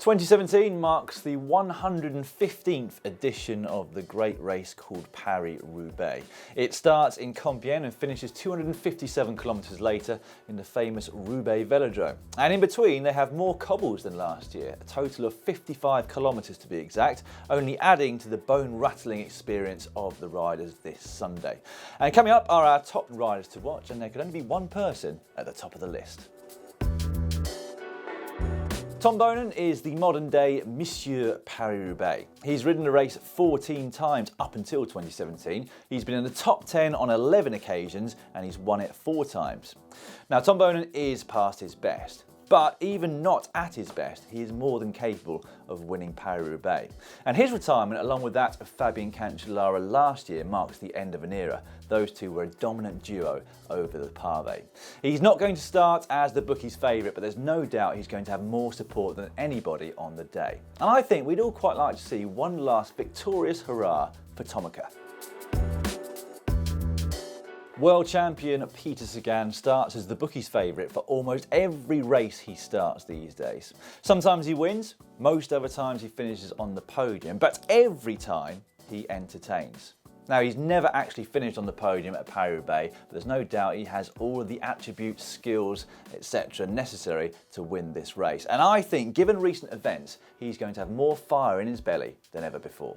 2017 marks the 115th edition of the great race called Paris-Roubaix. It starts in Compiègne and finishes 257 kilometres later in the famous Roubaix Velodrome. And in between they have more cobbles than last year, a total of 55 kilometres to be exact, only adding to the bone-rattling experience of the riders this Sunday. And coming up are our top riders to watch, and there could only be one person at the top of the list. Tom Boonen is the modern-day Monsieur Paris-Roubaix. He's ridden the race 14 times up until 2017. He's been in the top 10 on 11 occasions and he's won it 4 times. Now, Tom Boonen is past his best, but even not at his best, he is more than capable of winning Paris-Roubaix. And his retirement, along with that of Fabian Cancellara last year, marks the end of an era. Those two were a dominant duo over the pavé. He's not going to start as the bookies' favourite, but there's no doubt he's going to have more support than anybody on the day. And I think we'd all quite like to see one last victorious hurrah for Tommeke. World champion Peter Sagan starts as the bookies' favourite for almost every race he starts these days. Sometimes he wins, most other times he finishes on the podium, but every time he entertains. Now, he's never actually finished on the podium at Paris-Roubaix, but there's no doubt he has all of the attributes, skills, etc. necessary to win this race. And I think, given recent events, he's going to have more fire in his belly than ever before.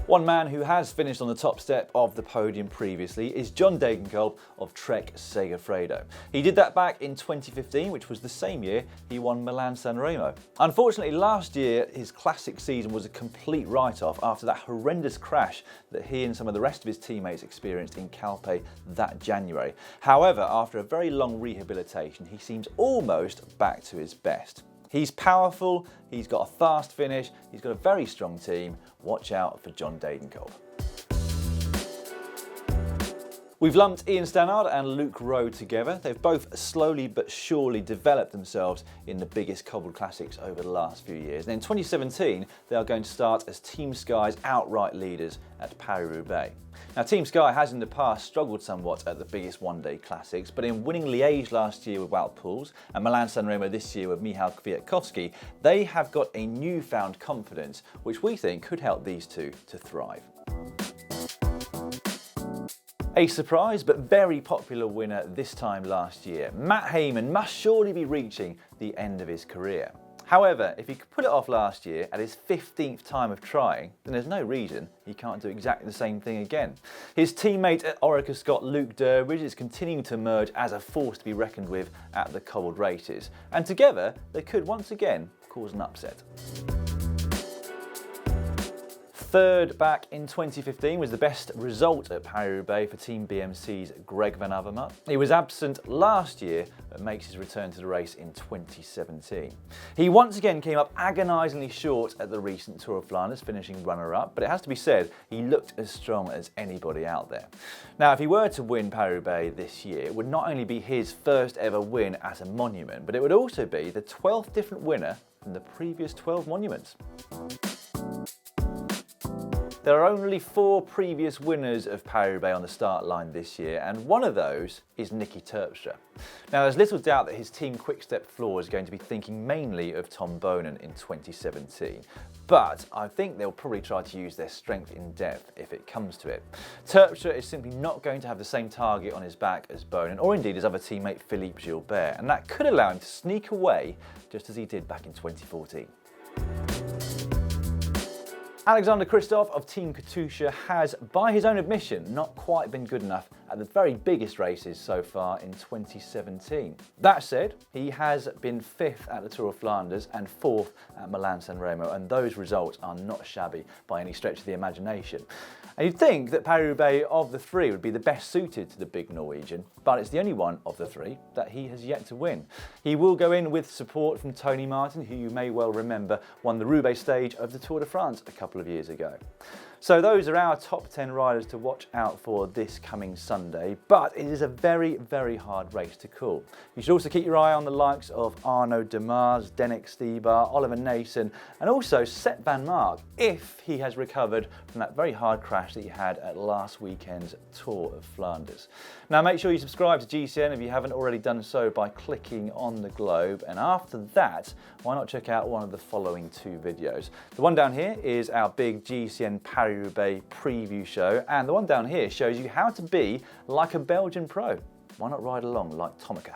One man who has finished on the top step of the podium previously is John Degenkolb of Trek Segafredo. He did that back in 2015, which was the same year he won Milan-San Remo. Unfortunately, last year his classic season was a complete write-off after that horrendous crash that he and some of the rest of his teammates experienced in Calpe that January. However, after a very long rehabilitation, he seems almost back to his best. He's powerful, he's got a fast finish, he's got a very strong team. Watch out for John Degenkolb. We've lumped Ian Stannard and Luke Rowe together. They've both slowly but surely developed themselves in the biggest cobbled classics over the last few years. And in 2017, they are going to start as Team Sky's outright leaders at Paris-Roubaix. Now, Team Sky has in the past struggled somewhat at the biggest one-day classics, but in winning Liège last year with Wout Poels and Milan-San Remo this year with Michał Kwiatkowski, they have got a newfound confidence, which we think could help these two to thrive. A surprise but very popular winner this time last year, Matt Hayman must surely be reaching the end of his career. However, if he could put it off last year at his 15th time of trying, then there's no reason he can't do exactly the same thing again. His teammate at Orica Scott, Luke Durbridge, is continuing to emerge as a force to be reckoned with at the cobbled races, and together they could once again cause an upset. Third back in 2015 was the best result at Paris-Roubaix for Team BMC's Greg van Avermaet. He was absent last year but makes his return to the race in 2017. He once again came up agonisingly short at the recent Tour of Flanders, finishing runner-up, but it has to be said he looked as strong as anybody out there. Now, if he were to win Paris-Roubaix this year, it would not only be his first ever win at a monument, but it would also be the 12th different winner from the previous 12 monuments. There are only 4 previous winners of Paris-Roubaix on the start line this year, and one of those is Niki Terpstra. Now, there's little doubt that his Team Quickstep floor is going to be thinking mainly of Tom Boonen in 2017, but I think they'll probably try to use their strength in depth if it comes to it. Terpstra is simply not going to have the same target on his back as Boonen, or indeed his other teammate Philippe Gilbert, and that could allow him to sneak away just as he did back in 2014. Alexander Kristoff of Team Katusha has, by his own admission, not quite been good enough at the very biggest races so far in 2017. That said, he has been 5th at the Tour of Flanders and 4th at Milan-San Remo, and those results are not shabby by any stretch of the imagination. And you'd think that Paris-Roubaix of the 3 would be the best suited to the big Norwegian, but it's the only one of the 3 that he has yet to win. He will go in with support from Tony Martin, who you may well remember won the Roubaix stage of the Tour de France a couple of years ago. So those are our top 10 riders to watch out for this coming Sunday. Sunday, but it is a very, very hard race to call. You should also keep your eye on the likes of Arno de Mars, Denik Stebar, Oliver Nason, and also Sepp van Mark, if he has recovered from that very hard crash that he had at last weekend's Tour of Flanders. Now make sure you subscribe to GCN if you haven't already done so by clicking on the globe, and after that, why not check out one of the following two videos. The one down here is our big GCN Paris-Roubaix preview show, and the one down here shows you how to be like a Belgian pro. Why not ride along like Tommeke?